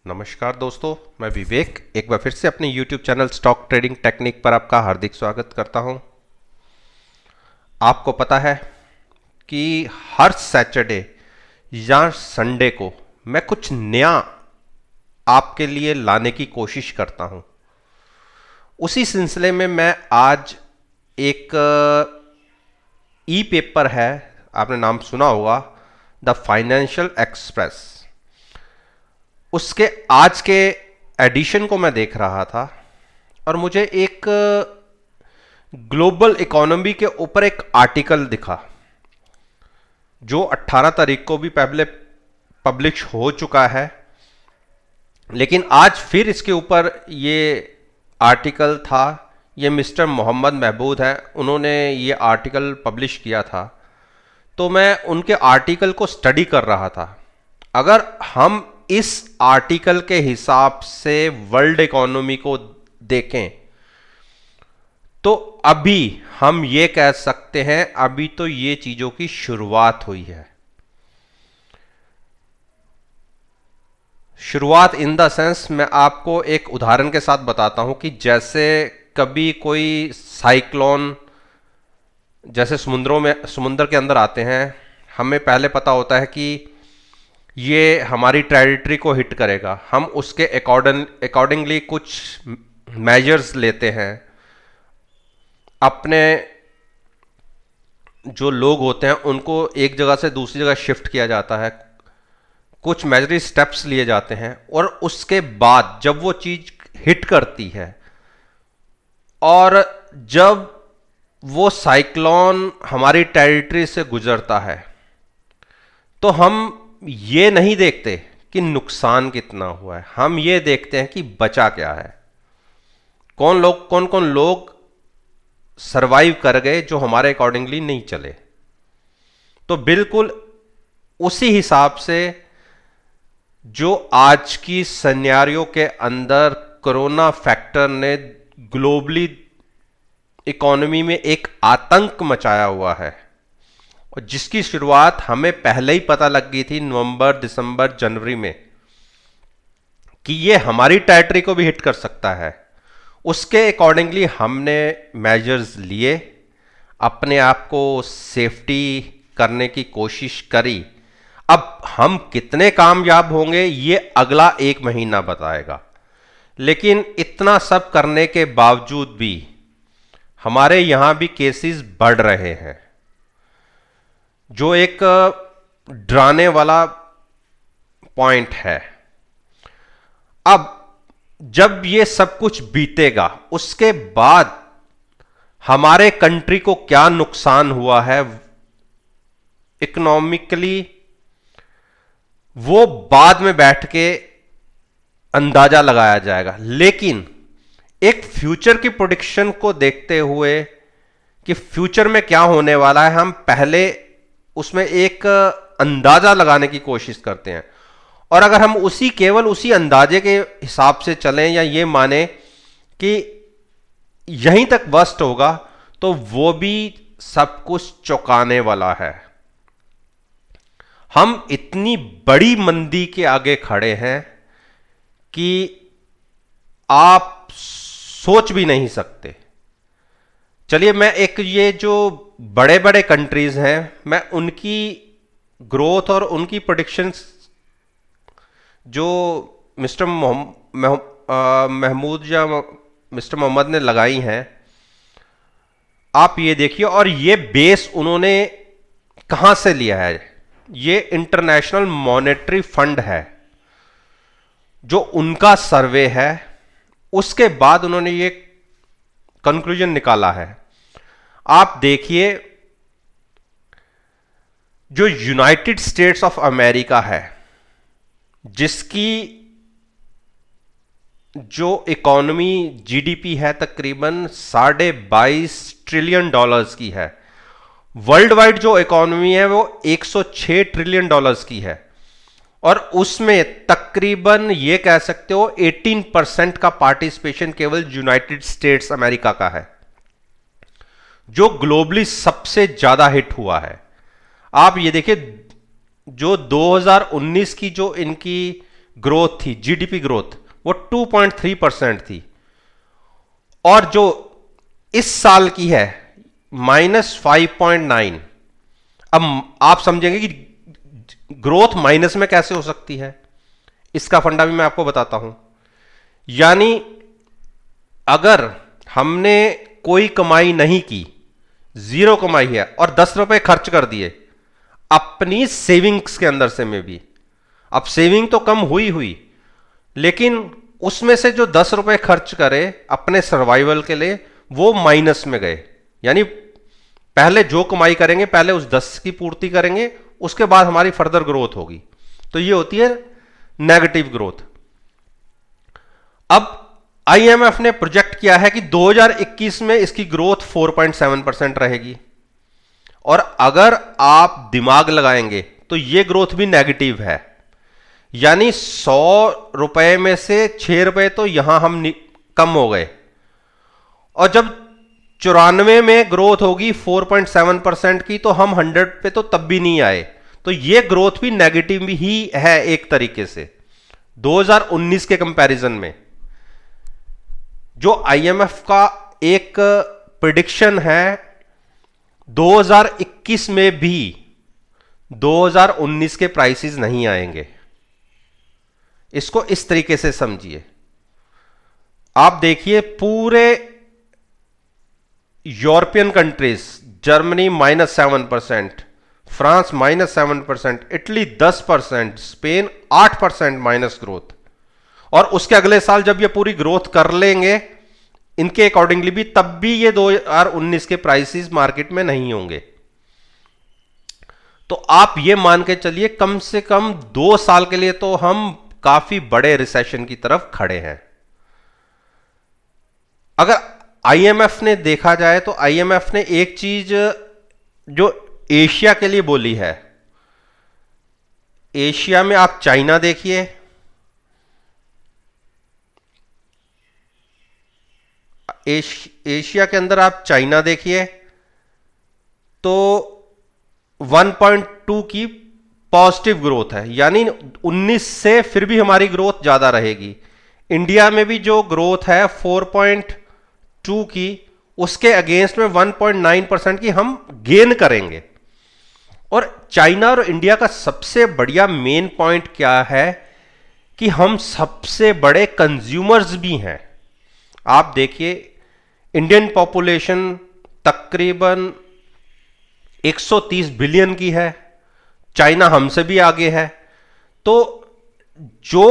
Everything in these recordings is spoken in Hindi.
नमस्कार दोस्तों, मैं विवेक एक बार फिर से अपने YouTube channel stock trading technique पर आपका हार्दिक स्वागत करता हूं। आपको पता है कि हर सैटरडे या संडे को मैं कुछ नया आपके लिए लाने की कोशिश करता हूं। उसी सिलसिले में मैं आज एक ई पेपर है, आपने नाम सुना होगा, द फाइनेंशियल एक्सप्रेस, उसके आज के एडिशन को मैं देख रहा था और मुझे एक ग्लोबल इकोनॉमी के ऊपर एक आर्टिकल दिखा जो 18 तारीख को भी पहले पब्लिश हो चुका है, लेकिन आज फिर इसके ऊपर ये आर्टिकल था। ये मिस्टर मोहम्मद महबूद हैं, उन्होंने ये आर्टिकल पब्लिश किया था। तो मैं उनके आर्टिकल को स्टडी कर रहा था। अगर हम इस आर्टिकल के हिसाब से वर्ल्ड इकोनॉमी को देखें तो अभी हम ये कह सकते हैं अभी तो ये चीजों की शुरुआत हुई है। शुरुआत इन द सेंस, मैं आपको एक उदाहरण के साथ बताता हूं कि जैसे कभी कोई साइक्लोन जैसे समुद्र के अंदर आते हैं, हमें पहले पता होता है कि ये हमारी टेरिटरी को हिट करेगा, हम उसके अकॉर्डिंगली कुछ मेजर्स लेते हैं। अपने जो लोग होते हैं उनको एक जगह से दूसरी जगह शिफ्ट किया जाता है, कुछ मेजरी स्टेप्स लिए जाते हैं, और उसके बाद जब वो चीज हिट करती है और जब वो साइक्लोन हमारी टेरिटरी से गुजरता है तो हम ये नहीं देखते कि नुकसान कितना हुआ है, हम ये देखते हैं कि बचा क्या है। कौन कौन लोग सरवाइव कर गए जो हमारे अकॉर्डिंगली नहीं चले। तो बिल्कुल उसी हिसाब से जो आज की सिनेरियो के अंदर कोरोना फैक्टर ने ग्लोबली इकोनॉमी में एक आतंक मचाया हुआ है, और जिसकी शुरुआत हमें पहले ही पता लग गई थी नवंबर, दिसंबर, जनवरी में कि ये हमारी टेरिटरी को भी हिट कर सकता है। उसके अकॉर्डिंगली हमने मेजर्स लिए, अपने आप को सेफ्टी करने की कोशिश करी। अब हम कितने कामयाब होंगे ये अगला 1 महीना बताएगा, लेकिन इतना सब करने के बावजूद भी हमारे यहां भी केसेस बढ़ रहे हैं, जो एक डराने वाला पॉइंट है। अब जब ये सब कुछ बीतेगा उसके बाद हमारे कंट्री को क्या नुकसान हुआ है इकोनॉमिकली, वो बाद में बैठ के अंदाजा लगाया जाएगा। लेकिन एक फ्यूचर की प्रेडिक्शन को देखते हुए कि फ्यूचर में क्या होने वाला है, हम पहले उसमें एक अंदाजा लगाने की कोशिश करते हैं। और अगर हम केवल उसी अंदाजे के हिसाब से चलें या ये माने कि यहीं तक वर्स्ट होगा, तो वो भी सब कुछ चौंकाने वाला है। हम इतनी बड़ी मंदी के आगे खड़े हैं कि आप सोच भी नहीं सकते। चलिए, मैं एक ये जो बड़े बड़े कंट्रीज हैं, मैं उनकी ग्रोथ और उनकी प्रेडिक्शंस जो मिस्टर महमूद या मिस्टर मोहम्मद ने लगाई हैं, आप ये देखिए। और ये बेस उन्होंने कहां से लिया है? ये इंटरनेशनल मॉनेटरी फंड है, जो उनका सर्वे है। उसके बाद उन्होंने ये कंक्लूजन निकाला है। आप देखिए, जो यूनाइटेड स्टेट्स ऑफ अमेरिका है, जिसकी जो इकोनॉमी जीडीपी है तकरीबन $22.5 ट्रिलियन की है। वर्ल्ड वाइड जो इकोनॉमी है वो $106 ट्रिलियन की है, और उसमें तकरीबन ये कह सकते हो 18% का पार्टिसिपेशन केवल यूनाइटेड स्टेट्स अमेरिका का है, जो ग्लोबली सबसे ज्यादा हिट हुआ है। आप ये देखिए, जो 2019 की जो इनकी ग्रोथ थी, जीडीपी ग्रोथ, वो 2.3% थी। और जो इस साल की है -5.9। अब आप समझेंगे कि ग्रोथ माइनस में कैसे हो सकती है, इसका फंडा भी मैं आपको बताता हूं। यानी अगर हमने कोई कमाई नहीं की, जीरो कमाई है, और 10 रुपए खर्च कर दिए अपनी सेविंग्स के अंदर से में भी, अब सेविंग तो कम हुई हुई, लेकिन उसमें से जो 10 रुपए खर्च करे अपने सर्वाइवल के लिए, वो माइनस में गए। यानी पहले जो कमाई करेंगे पहले उस 10 की पूर्ति करेंगे, उसके बाद हमारी फर्दर ग्रोथ होगी। तो ये होती है नेगेटिव ग्रोथ। अब आईएमएफ ने प्रोजेक्ट किया है कि 2021 में इसकी ग्रोथ 4.7% रहेगी, और अगर आप दिमाग लगाएंगे तो ये ग्रोथ भी नेगेटिव है। यानी 100 रुपए में से 6 रुपए तो यहां हम कम हो गए, और जब 94 में ग्रोथ होगी 4.7% की, तो हम 100 पे तो तब भी नहीं आए। तो ये ग्रोथ भी नेगेटिव ही है एक तरीके से 2019 के कंपैरिजन में। जो आईएमएफ का एक प्रिडिक्शन है 2021 में भी 2019 के प्राइसेस नहीं आएंगे। इसको इस तरीके से समझिए। आप देखिए पूरे European countries, Germany -7%, France -7%, Italy 10%, Spain 8% minus growth. और उसके अगले साल जब ये पूरी ग्रोथ कर लेंगे इनके अकॉर्डिंगली भी, तब भी ये 2019 के प्राइसेस मार्केट में नहीं होंगे। तो आप ये मान के चलिए कम से कम 2 साल के लिए तो हम काफी बड़े रिसेशन की तरफ खड़े हैं। अगर आईएमएफ ने देखा जाए तो आईएमएफ ने एक चीज जो एशिया के लिए बोली है, एशिया में आप चाइना देखिए, एशिया के अंदर आप चाइना देखिए तो 1.2 की पॉजिटिव ग्रोथ है, यानी 19 से फिर भी हमारी ग्रोथ ज्यादा रहेगी। इंडिया में भी जो ग्रोथ है 4.2 की, उसके अगेंस्ट में 1.9% की हम गेन करेंगे। और चाइना और इंडिया का सबसे बढ़िया मेन पॉइंट क्या है कि हम सबसे बड़े कंज्यूमर्स भी हैं। आप देखिए इंडियन पॉपुलेशन तकरीबन 130 बिलियन की है, चाइना हमसे भी आगे है। तो जो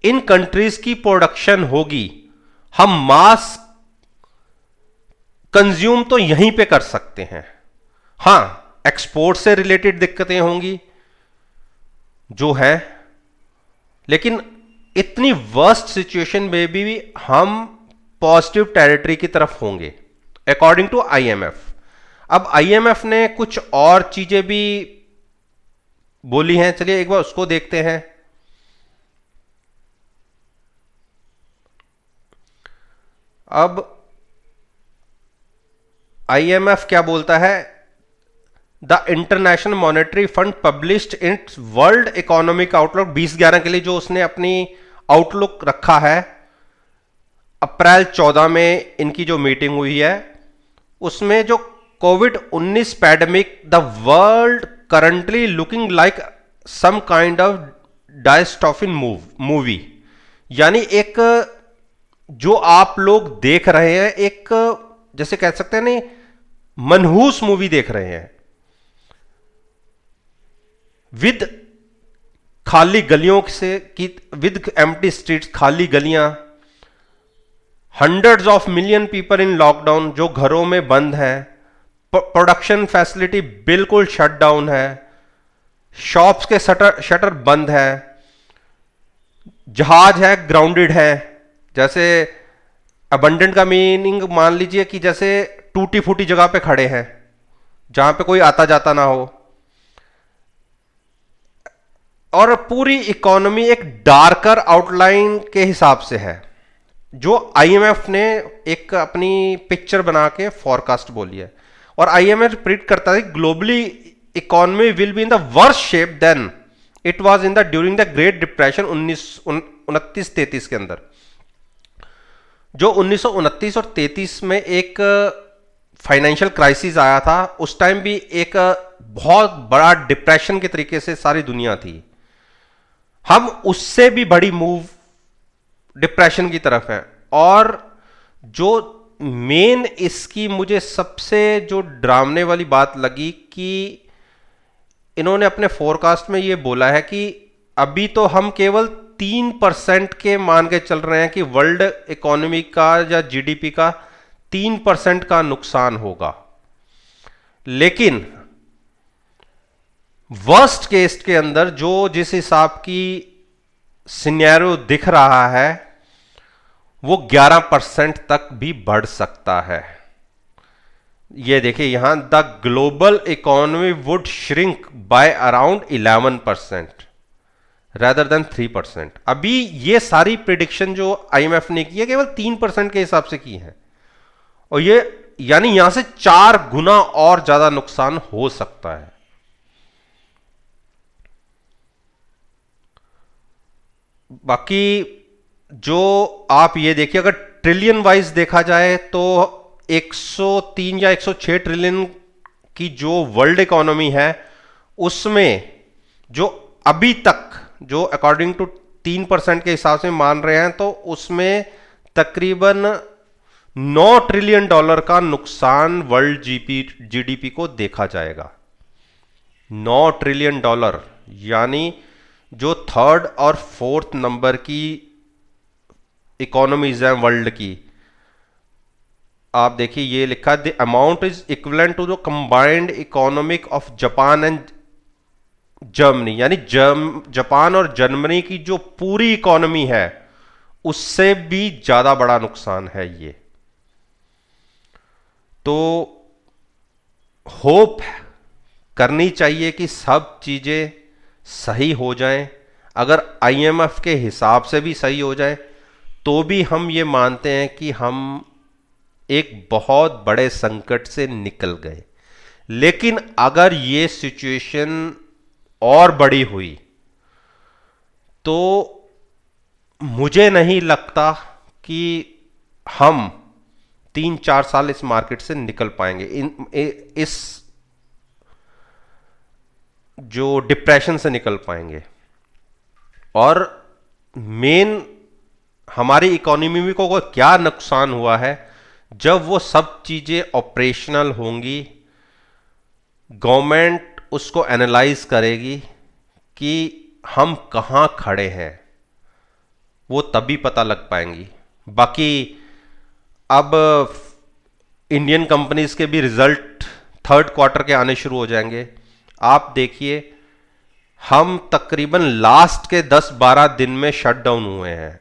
इन कंट्रीज की प्रोडक्शन होगी हम मास कंज्यूम तो यहीं पे कर सकते हैं। हां, एक्सपोर्ट से रिलेटेड दिक्कतें होंगी जो है, लेकिन इतनी वर्स्ट सिचुएशन में भी हम पॉजिटिव टेरिटरी की तरफ होंगे अकॉर्डिंग टू आईएमएफ। अब आईएमएफ ने कुछ और चीजें भी बोली हैं, चलिए एक बार उसको देखते हैं। अब आईएमएफ क्या बोलता है, the international monetary fund published it's world economic outlook 2011 के लिए जो उसने अपनी आउटलुक रखा है, अप्रैल 14 में इनकी जो मीटिंग हुई है उसमें जो कोविड-19 pandemic, the world currently looking like some kind of dystopian movie, यानी एक जो आप लोग देख रहे हैं एक जैसे कह सकते हैं नहीं, मनहूस मूवी देख रहे हैं, विद खाली गलियों से की, विद एम्प्टी स्ट्रीट्स, खाली गलियां, hundreds of million people in lockdown, जो घरों में बंद है, प्रोडक्शन फैसिलिटी बिल्कुल शट डाउन है, शॉप्स के शटर बंद है, जहाज है ग्राउंडेड है। जैसे अबंडेंट का मीनिंग मान लीजिए कि जैसे टूटी फूटी जगह पे खड़े हैं जहां पे कोई आता जाता ना हो, और पूरी इकोनॉमी एक डार्कर आउटलाइन के हिसाब से है, जो आईएमएफ ने एक अपनी पिक्चर बना के फॉरकास्ट बोली है। और आईएमएफ प्रिडिक्ट करता है globally economy will be in the worst shape then it was in the during the great depression 1929-33 के अंदर। जो 1929 और 33 में एक फाइनेंशियल क्राइसिस आया था, उस टाइम भी एक बहुत बड़ा डिप्रेशन के तरीके से सारी दुनिया थी। हम उससे भी बड़ी मूव डिप्रेशन की तरफ है। और जो मेन इसकी मुझे सबसे जो डरावने वाली बात लगी कि इन्होंने अपने फोरकास्ट में ये बोला है कि अभी तो हम केवल 3% के मान के चल रहे हैं कि वर्ल्ड इकोनॉमी का या जीडीपी का 3% का नुकसान होगा, लेकिन वर्स्ट केस के अंदर जो जिस हिसाब की सिनेरियो दिख रहा है वो 11% तक भी बढ़ सकता है। ये देखिए यहां, the global economy would shrink by around 11% rather than 3%। अभी ये सारी प्रिडिक्शन जो आईएमएफ ने की है केवल 3% के हिसाब से की है, और ये यानी यहां से 4 गुना और ज्यादा नुकसान हो सकता है। बाकी जो आप ये देखिए, अगर ट्रिलियन वाइज देखा जाए तो 103 या 106 ट्रिलियन की जो वर्ल्ड इकोनॉमी है उसमें जो अभी तक जो अकॉर्डिंग टू 3% के हिसाब से मान रहे हैं, तो उसमें तकरीबन $9 ट्रिलियन का नुकसान वर्ल्ड जीडीपी को देखा जाएगा। $9 ट्रिलियन, यानी जो थर्ड और फोर्थ नंबर की इकोनॉमीज हैं वर्ल्ड की, आप देखिए ये लिखा, the amount is equivalent to the combined economic of Japan and Germany, यानी जापान और जर्मनी की जो पूरी इकोनॉमी है उससे भी ज्यादा बड़ा नुकसान है ये। तो होप करनी चाहिए कि सब चीजें सही हो जाएं। अगर आईएमएफ के हिसाब से भी सही हो जाए तो भी हम ये मानते हैं कि हम एक बहुत बड़े संकट से निकल गए। लेकिन अगर ये सिचुएशन और बड़ी हुई तो मुझे नहीं लगता कि हम 3-4 साल इस मार्केट से निकल पाएंगे, इस जो डिप्रेशन से निकल पाएंगे। और मेन हमारी इकोनॉमी को क्या नुकसान हुआ है, जब वो सब चीजें ऑपरेशनल होंगी, गवर्नमेंट उसको एनालाइज करेगी कि हम कहां खड़े हैं, वो तभी पता लग पाएंगी। बाकी अब इंडियन कंपनीज के भी रिजल्ट थर्ड क्वार्टर के आने शुरू हो जाएंगे। आप देखिए हम तकरीबन लास्ट के 10-12 दिन में शट डाउन हुए हैं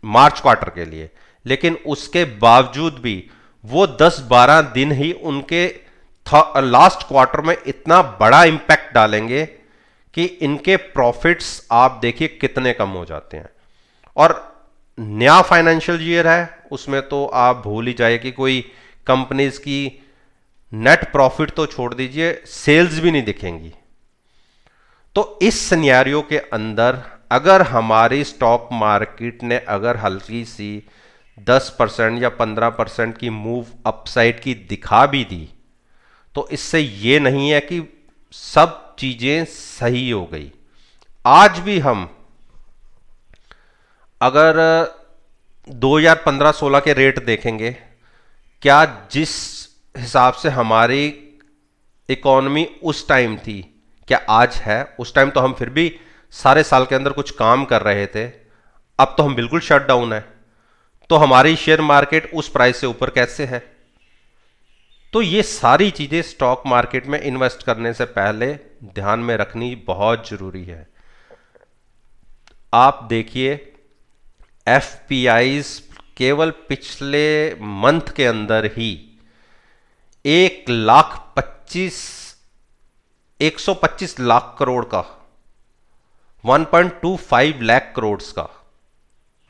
मार्च क्वार्टर के लिए, लेकिन उसके बावजूद भी वो 10-12 दिन ही उनके लास्ट क्वार्टर में इतना बड़ा इंपैक्ट डालेंगे कि इनके प्रॉफिट्स आप देखिए कितने कम हो जाते हैं। और नया फाइनेंशियल ईयर है, उसमें तो आप भूल ही जाइए कि कोई कंपनीज की नेट प्रॉफिट तो छोड़ दीजिए, सेल्स भी नहीं दिखेंगी। तो इस सिनेरियो के अंदर अगर हमारी स्टॉक मार्केट ने अगर हल्की सी 10% या 15% की मूव अपसाइड की दिखा भी दी, तो इससे ये नहीं है कि सब चीजें सही हो गई। आज भी हम अगर 2015-16 के रेट देखेंगे, क्या जिस हिसाब से हमारी इकोनॉमी उस टाइम थी क्या आज है? उस टाइम तो हम फिर भी सारे साल के अंदर कुछ काम कर रहे थे, अब तो हम बिल्कुल शट डाउन है। तो हमारी शेयर मार्केट उस प्राइस से ऊपर कैसे है? तो ये सारी चीजें स्टॉक मार्केट में इन्वेस्ट करने से पहले ध्यान में रखनी बहुत जरूरी है। आप देखिए एफपीआईज केवल पिछले मंथ के अंदर ही 125 लाख करोड़ का, 1.25 लाख करोड़ का,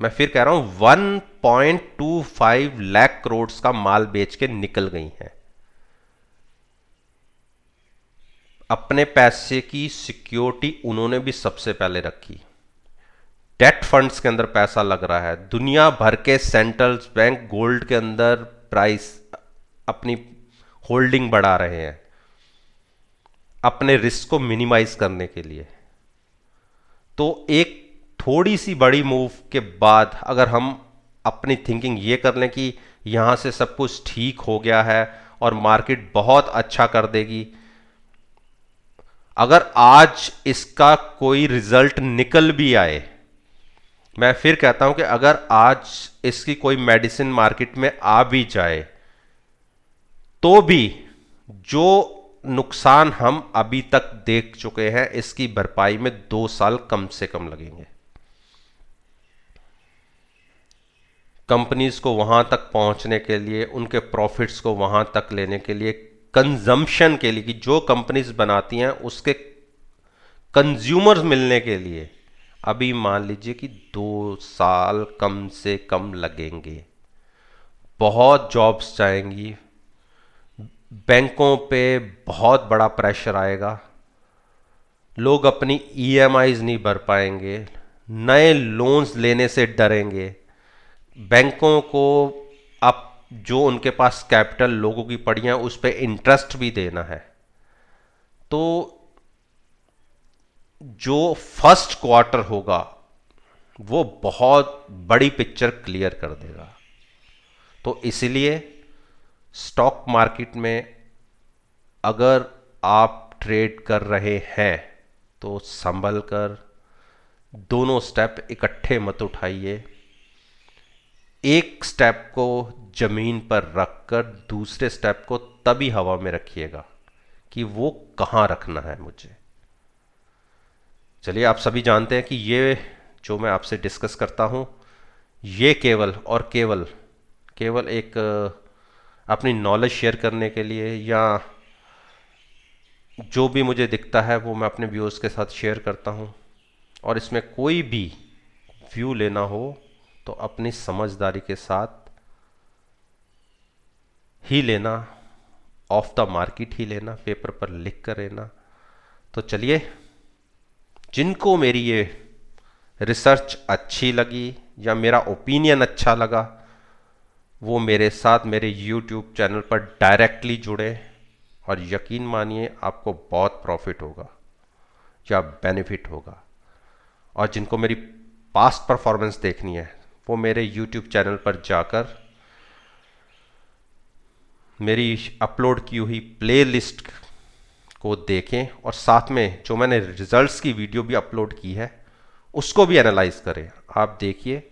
मैं फिर कह रहा हूं 1.25 लाख करोड़ का माल बेच के निकल गई हैं। अपने पैसे की सिक्योरिटी उन्होंने भी सबसे पहले रखी। डेट फंड्स के अंदर पैसा लग रहा है, दुनिया भर के सेंट्रल बैंक गोल्ड के अंदर प्राइस अपनी होल्डिंग बढ़ा रहे हैं अपने रिस्क को मिनिमाइज करने के लिए। तो एक थोड़ी सी बड़ी मूव के बाद अगर हम अपनी थिंकिंग ये कर लें कि यहां से सब कुछ ठीक हो गया है और मार्केट बहुत अच्छा कर देगी, अगर आज इसका कोई रिजल्ट निकल भी आए, मैं फिर कहता हूं कि अगर आज इसकी कोई मेडिसिन मार्केट में आ भी जाए, तो भी जो नुकसान हम अभी तक देख चुके हैं इसकी भरपाई में 2 साल कम से कम लगेंगे। कंपनीज को वहां तक पहुंचने के लिए, उनके प्रॉफिट्स को वहां तक लेने के लिए, कंजम्पशन के लिए कि जो कंपनीज बनाती हैं उसके कंज्यूमर्स मिलने के लिए अभी मान लीजिए कि 2 साल कम से कम लगेंगे। बहुत जॉब्स जाएंगी, बैंकों पे बहुत बड़ा प्रेशर आएगा, लोग अपनी ईएमआईज नहीं भर पाएंगे, नए लोन्स लेने से डरेंगे, बैंकों को अब जो उनके पास कैपिटल लोगों की पड़ी है उस पर इंटरेस्ट भी देना है। तो जो फर्स्ट क्वार्टर होगा वो बहुत बड़ी पिक्चर क्लियर कर देगा। तो इसलिए स्टॉक मार्केट में अगर आप ट्रेड कर रहे हैं तो संभल कर, दोनों स्टेप इकट्ठे मत उठाइए। एक स्टेप को जमीन पर रखकर दूसरे स्टेप को तभी हवा में रखिएगा कि वो कहां रखना है मुझे। चलिए, आप सभी जानते हैं कि ये जो मैं आपसे डिस्कस करता हूं ये केवल और केवल एक अपनी नॉलेज शेयर करने के लिए, या जो भी मुझे दिखता है वो मैं अपने व्यूअर्स के साथ शेयर करता हूं। और इसमें कोई भी व्यू लेना हो तो अपनी समझदारी के साथ ही लेना, ऑफ द मार्केट ही लेना, पेपर पर लिख कर लेना। तो चलिए, जिनको मेरी ये रिसर्च अच्छी लगी या मेरा ओपिनियन अच्छा लगा वो मेरे साथ मेरे YouTube चैनल पर डायरेक्टली जुड़े, और यकीन मानिए आपको बहुत प्रॉफिट होगा या बेनिफिट होगा। और जिनको मेरी पास्ट परफॉर्मेंस देखनी है वो मेरे YouTube चैनल पर जाकर मेरी अपलोड की हुई प्लेलिस्ट को देखें, और साथ में जो मैंने रिजल्ट्स की वीडियो भी अपलोड की है उसको भी एनालाइज करें। आप देखिए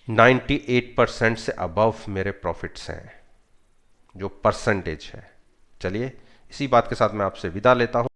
98% से अबव मेरे प्रॉफिट्स हैं, जो परसेंटेज है। चलिए, इसी बात के साथ मैं आपसे विदा लेता हूं।